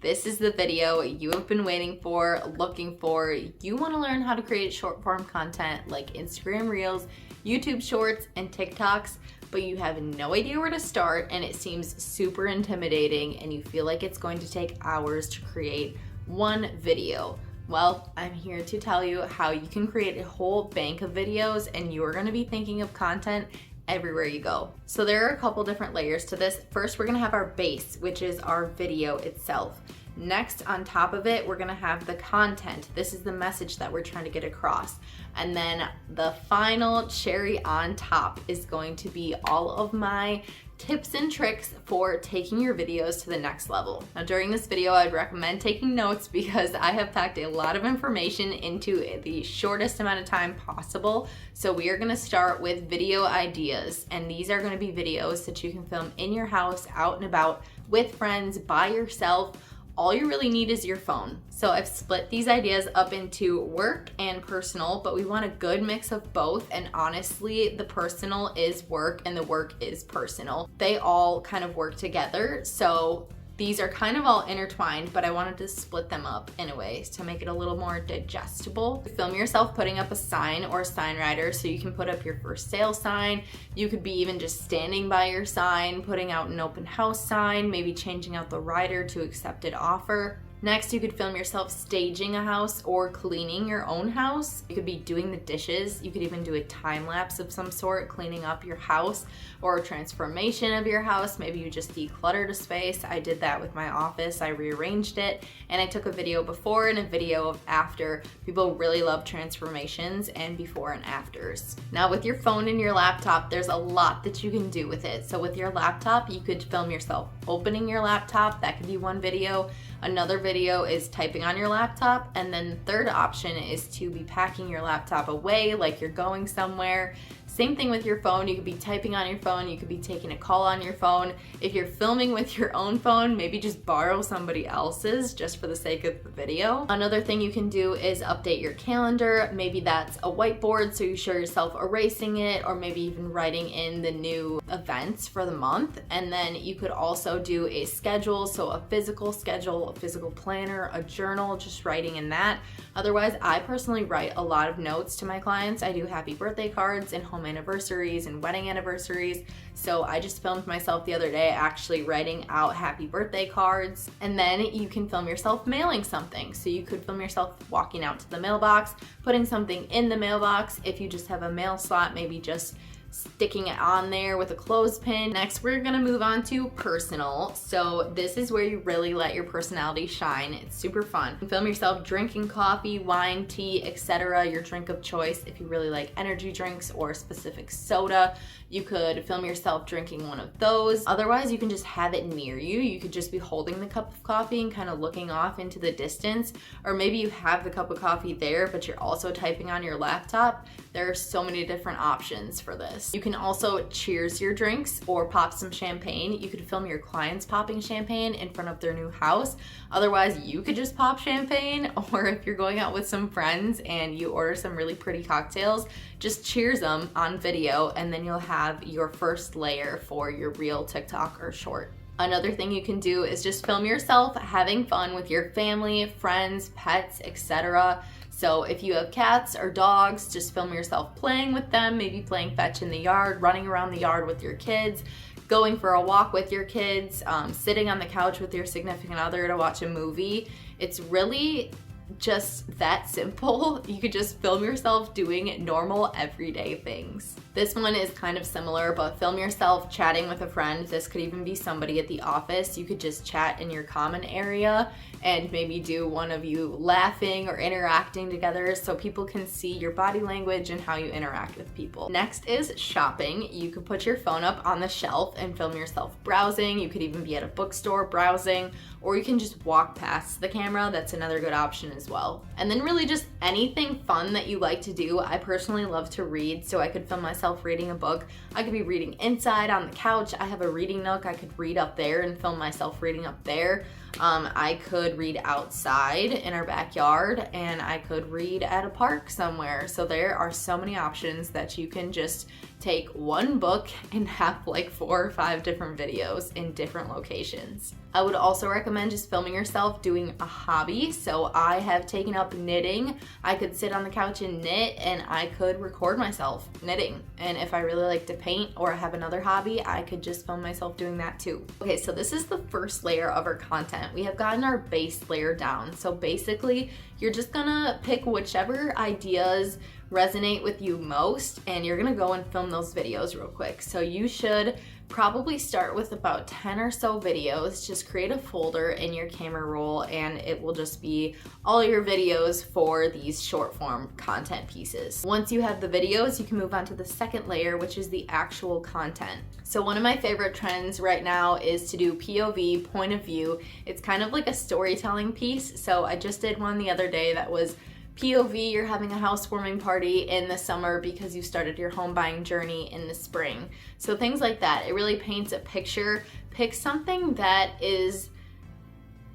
this is the video you have been waiting for, looking for. You want to learn how to create short form content like Instagram Reels, YouTube Shorts, and TikToks, but you have no idea where to start and it seems super intimidating and you feel like it's going to take hours to create one video. Well, I'm here to tell you how you can create a whole bank of videos and you're going to be thinking of content everywhere you go. So there are a couple different layers to this. First, we're gonna have our base, which is our video itself. Next, on top of it, we're gonna have the content. This is the message that we're trying to get across. And then the final cherry on top is going to be all of my tips and tricks for taking your videos to the next level. Now during this video, I'd recommend taking notes because I have packed a lot of information into the shortest amount of time possible. So we are gonna start with video ideas, and these are gonna be videos that you can film in your house, out and about, with friends, by yourself. All you really need is your phone. So I've split these ideas up into work and personal, but we want a good mix of both. And honestly, the personal is work and the work is personal. They all kind of work together. So these are kind of all intertwined, but I wanted to split them up in a way to make it a little more digestible. Film yourself putting up a sign or a sign rider so you can put up your first sale sign. You could be even just standing by your sign, putting out an open house sign, maybe changing out the rider to accepted offer. Next, you could film yourself staging a house or cleaning your own house. You could be doing the dishes. You could even do a time lapse of some sort, cleaning up your house or a transformation of your house. Maybe you just decluttered a space. I did that with my office. I rearranged it and I took a video before and a video of after. People really love transformations and before and afters. Now with your phone and your laptop, there's a lot that you can do with it. So with your laptop, you could film yourself opening your laptop. That could be one video. Another video is typing on your laptop, and then the third option is to be packing your laptop away like you're going somewhere. Same thing with your phone. You could be typing on your phone, you could be taking a call on your phone. If you're filming with your own phone, maybe just borrow somebody else's just for the sake of the video. Another thing you can do is update your calendar. Maybe that's a whiteboard so you show yourself erasing it, or maybe even writing in the new events for the month. And then you could also do a schedule, so a physical schedule, a physical planner, a journal, just writing in that. Otherwise, I personally write a lot of notes to my clients. I do happy birthday cards and home anniversaries and wedding anniversaries. So I just filmed myself the other day actually writing out happy birthday cards. And then you can film yourself mailing something. So you could film yourself walking out to the mailbox, putting something in the mailbox. If you just have a mail slot, maybe just sticking it on there with a clothespin. Next, we're gonna move on to personal. So this is where you really let your personality shine. It's super fun. You film yourself drinking coffee, wine, tea, etc., your drink of choice. If you really like energy drinks or a specific soda, you could film yourself drinking one of those. Otherwise, you can just have it near you. You could just be holding the cup of coffee and kind of looking off into the distance. Or maybe you have the cup of coffee there, but you're also typing on your laptop. There are so many different options for this. You can also cheers your drinks or pop some champagne. You could film your clients popping champagne in front of their new house. Otherwise, you could just pop champagne, or if you're going out with some friends and you order some really pretty cocktails, just cheers them on video, and then you'll have your first layer for your reel, TikTok, or short. Another thing you can do is just film yourself having fun with your family, friends, pets, etc. So if you have cats or dogs, just film yourself playing with them, maybe playing fetch in the yard, running around the yard with your kids, going for a walk with your kids, sitting on the couch with your significant other to watch a movie. It's really just that simple. You could just film yourself doing normal everyday things. This one is kind of similar, but film yourself chatting with a friend. This could even be somebody at the office. You could just chat in your common area and maybe do one of you laughing or interacting together so people can see your body language and how you interact with people. Next is shopping. You could put your phone up on the shelf and film yourself browsing. You could even be at a bookstore browsing, or you can just walk past the camera. That's another good option as well. And then really just anything fun that you like to do. I personally love to read, so I could film myself reading a book. I could be reading inside on the couch. I have a reading nook. I could read up there and film myself reading up there. I could read outside in our backyard, and I could read at a park somewhere. So there are so many options that you can just take one book and have like 4 or 5 different videos in different locations. I would also recommend just filming yourself doing a hobby. So I have taken up knitting. I could sit on the couch and knit, and I could record myself knitting. And if I really like to paint or have another hobby, I could just film myself doing that too. Okay, so this is the first layer of our content. We have gotten our base layer down. So basically, you're just gonna pick whichever ideas resonate with you most, and you're gonna go and film those videos real quick. So you should probably start with about 10 or so videos. Just create a folder in your camera roll, and it will just be all your videos for these short form content pieces. Once you have the videos, you can move on to the second layer, which is the actual content. So one of my favorite trends right now is to do POV, point of view. It's kind of like a storytelling piece. So I just did one the other day that was POV, you're having a housewarming party in the summer because you started your home buying journey in the spring. So things like that, it really paints a picture. Pick something that is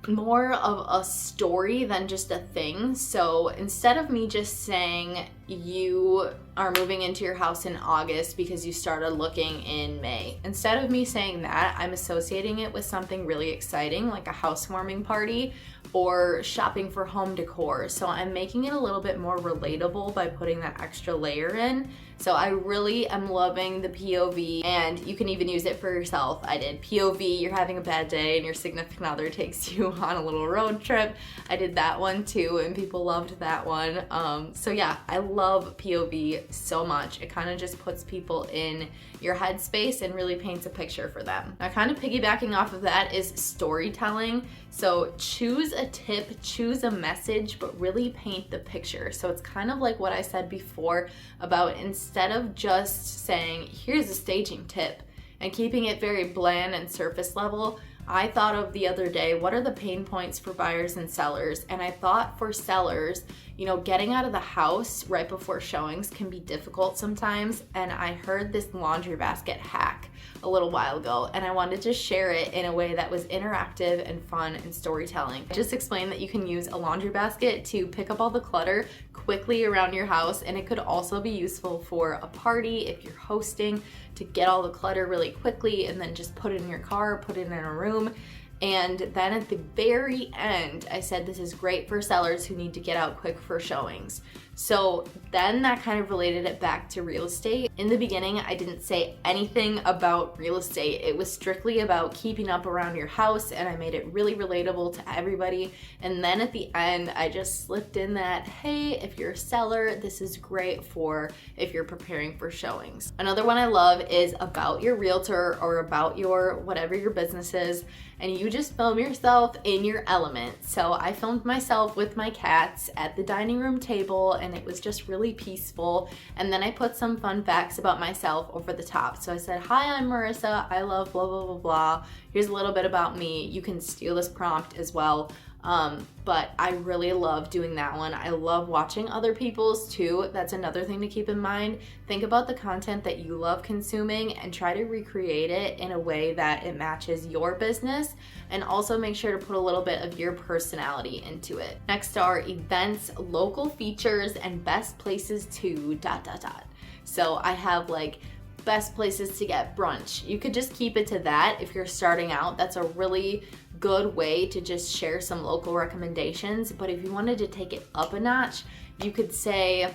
more of a story than just a thing. So instead of me just saying you are moving into your house in August because you started looking in May, instead of me saying that, I'm associating it with something really exciting like a housewarming party or shopping for home decor. So I'm making it a little bit more relatable by putting that extra layer in. So I really am loving the POV, and you can even use it for yourself. I did POV, you're having a bad day and your significant other takes you on a little road trip. I did that one too, and people loved that one. So yeah, I love POV so much. It kind of just puts people in your headspace and really paints a picture for them. Now, kind of piggybacking off of that is storytelling. So choose a tip, choose a message, but really paint the picture. So it's kind of like what I said before about instead of just saying, here's a staging tip, and keeping it very bland and surface level, I thought of the other day, what are the pain points for buyers and sellers? And I thought for sellers, you know, getting out of the house right before showings can be difficult sometimes. And I heard this laundry basket hack a little while ago, and I wanted to share it in a way that was interactive and fun and storytelling. I just explained that you can use a laundry basket to pick up all the clutter quickly around your house, and it could also be useful for a party if you're hosting, to get all the clutter really quickly and then just put it in your car, put it in a room. And then at the very end, I said this is great for sellers who need to get out quick for showings. So then that kind of related it back to real estate. In the beginning, I didn't say anything about real estate. It was strictly about keeping up around your house, and I made it really relatable to everybody. And then at the end, I just slipped in that, hey, if you're a seller, this is great for if you're preparing for showings. Another one I love is about your realtor or about your whatever your business is, and you just film yourself in your element. So I filmed myself with my cats at the dining room table, and it was just really peaceful. And then I put some fun facts about myself over the top. So I said, hi, I'm Marissa. I love blah, blah, blah, blah. Here's a little bit about me. You can steal this prompt as well. But I really love doing that one. I love watching other people's too. That's another thing to keep in mind. Think about the content that you love consuming and try to recreate it in a way that it matches your business, and also make sure to put a little bit of your personality into it. Next are events, local features, and best places to ... So I have like best places to get brunch. You could just keep it to that if you're starting out. That's a really good way to just share some local recommendations. But if you wanted to take it up a notch, you could say,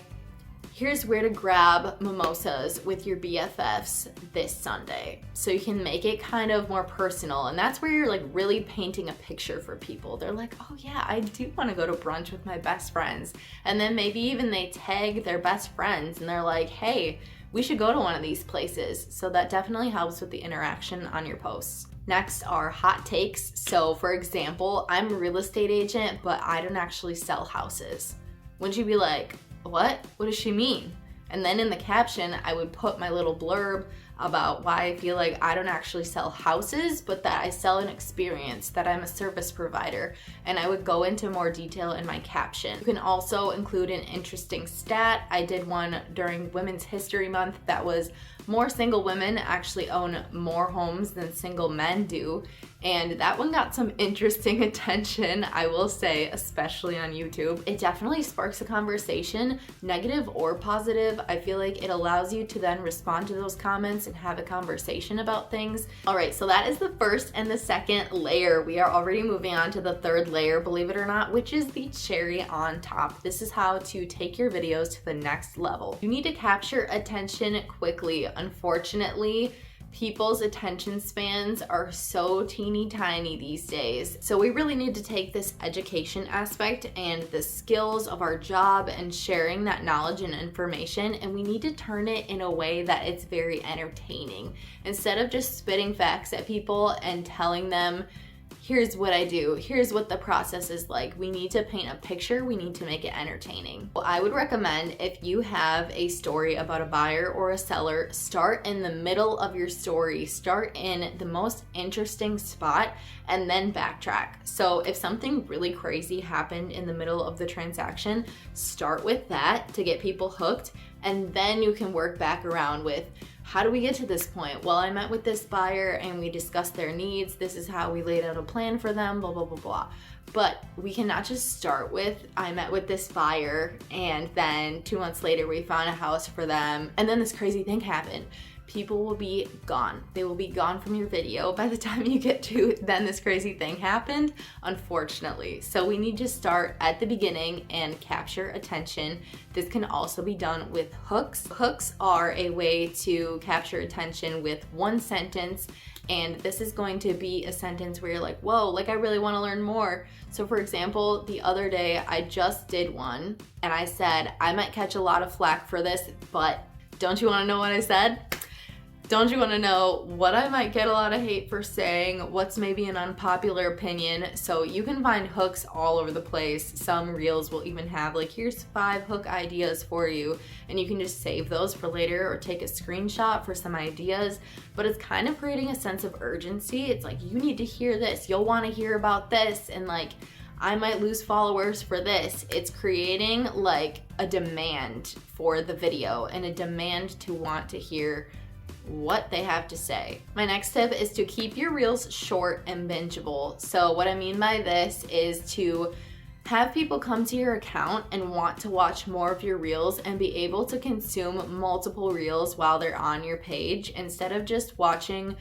here's where to grab mimosas with your BFFs this Sunday. So you can make it kind of more personal, and that's where you're like really painting a picture for people. They're like, oh yeah, I do want to go to brunch with my best friends. And then maybe even they tag their best friends and they're like, hey, we should go to one of these places. So that definitely helps with the interaction on your posts. Next are hot takes. So for example, I'm a real estate agent, but I don't actually sell houses. Wouldn't you be like, what? What does she mean? And then in the caption, I would put my little blurb. about why I feel like I don't actually sell houses, but that I sell an experience, that I'm a service provider, and I would go into more detail in my caption. You can also include an interesting stat. I did one during Women's History Month that was more single women actually own more homes than single men do. And that one got some interesting attention, I will say, especially on YouTube. It definitely sparks a conversation, negative or positive. I feel like it allows you to then respond to those comments and have a conversation about things. All right, so that is the first and the second layer. We are already moving on to the third layer, believe it or not, which is the cherry on top. This is how to take your videos to the next level. You need to capture attention quickly. Unfortunately, people's attention spans are so teeny tiny these days. So we really need to take this education aspect and the skills of our job and sharing that knowledge and information, and we need to turn it in a way that it's very entertaining. Instead of just spitting facts at people and telling them, here's what I do, here's what the process is like. We need to paint a picture, we need to make it entertaining. Well, I would recommend, if you have a story about a buyer or a seller, start in the middle of your story. Start in the most interesting spot and then backtrack. So if something really crazy happened in the middle of the transaction, start with that to get people hooked, and then you can work back around with, how do we get to this point? Well, I met with this buyer and we discussed their needs. This is how we laid out a plan for them, blah, blah, blah, blah. But we cannot just start with, I met with this buyer and then 2 months later we found a house for them and then this crazy thing happened. People will be gone. They will be gone from your video by the time you get to then this crazy thing happened, unfortunately. So we need to start at the beginning and capture attention. This can also be done with hooks. Hooks are a way to capture attention with one sentence, and this is going to be a sentence where you're like, whoa, like I really want to learn more. So for example, the other day I just did one and I said, I might catch a lot of flack for this, but don't you want to know what I said? Don't you want to know what I might get a lot of hate for saying, what's maybe an unpopular opinion? So you can find hooks all over the place. Some reels will even have like, here's 5 hook ideas for you, and you can just save those for later or take a screenshot for some ideas. But it's kind of creating a sense of urgency. It's like, you need to hear this, you'll want to hear about this, and like, I might lose followers for this. It's creating like a demand for the video and a demand to want to hear what they have to say. My next tip is to keep your reels short and bingeable. So what I mean by this is to have people come to your account and want to watch more of your reels and be able to consume multiple reels while they're on your page, instead of just watching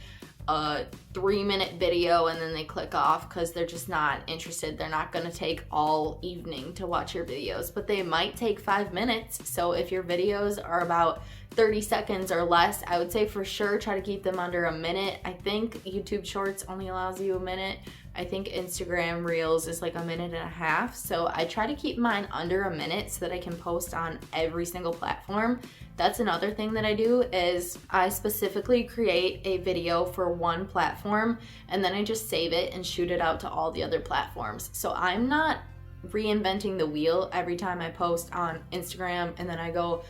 a 3-minute video and then they click off because they're just not interested. They're not going to take all evening to watch your videos, but they might take 5 minutes. So if your videos are about 30 seconds or less, I would say for sure try to keep them under a minute. I think YouTube Shorts only allows you a minute. I think Instagram Reels is like 1.5 minutes. So I try to keep mine under a minute so that I can post on every single platform. That's another thing that I do, is I specifically create a video for one platform and then I just save it and shoot it out to all the other platforms. So I'm not reinventing the wheel every time I post on Instagram and then I go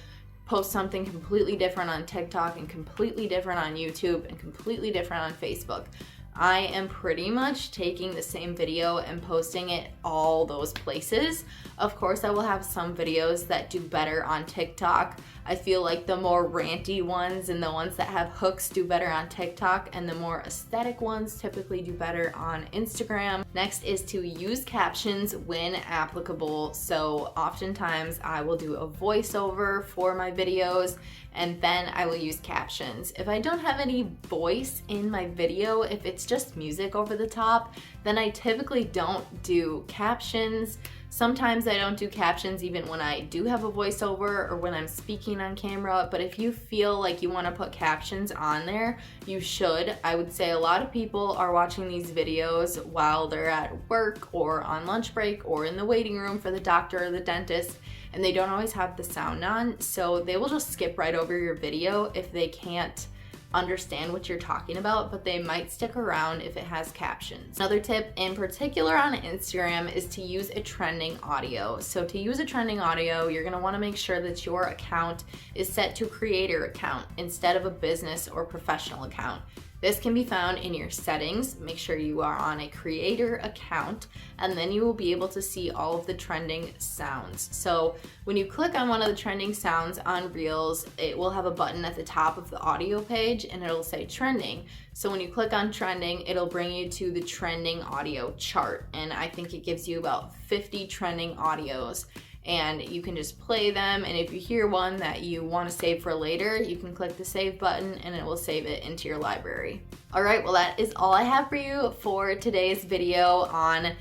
post something completely different on TikTok and completely different on YouTube and completely different on Facebook. I am pretty much taking the same video and posting it all those places. Of course, I will have some videos that do better on TikTok. I feel like the more ranty ones and the ones that have hooks do better on TikTok, and the more aesthetic ones typically do better on Instagram. Next is to use captions when applicable. So oftentimes I will do a voiceover for my videos and then I will use captions. If I don't have any voice in my video, if it's just music over the top, then I typically don't do captions. Sometimes I don't do captions even when I do have a voiceover or when I'm speaking on camera, but if you feel like you want to put captions on there, you should. I would say a lot of people are watching these videos while they're at work or on lunch break or in the waiting room for the doctor or the dentist, and they don't always have the sound on, so they will just skip right over your video if they can't understand what you're talking about, but they might stick around if it has captions. Another tip in particular on Instagram is to use a trending audio. So to use a trending audio, you're gonna wanna make sure that your account is set to creator account instead of a business or professional account. This can be found in your settings. Make sure you are on a creator account, and then you will be able to see all of the trending sounds. So when you click on one of the trending sounds on Reels, it will have a button at the top of the audio page and it'll say trending. So when you click on trending, it'll bring you to the trending audio chart. And I think it gives you about 50 trending audios. And you can just play them, and if you hear one that you want to save for later, you can click the save button and it will save it into your library. All right, well, that is all I have for you for today's video on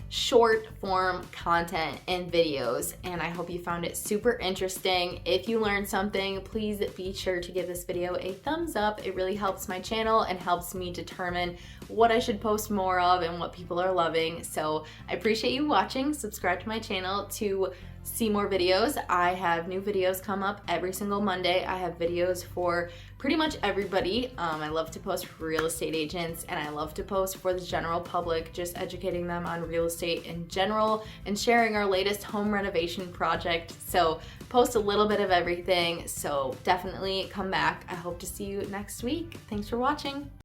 short form content and videos, and I hope you found it super interesting. If you learned something, please be sure to give this video a thumbs up. It really helps my channel and helps me determine what I should post more of and what people are loving. So I appreciate you watching. Subscribe to my channel to see more videos. I have new videos come up every single Monday. I have videos for pretty much everybody. I love to post for real estate agents, and I love to post for the general public, just educating them on real estate in general and sharing our latest home renovation project. So post a little bit of everything. So definitely come back. I hope to see you next week. Thanks for watching.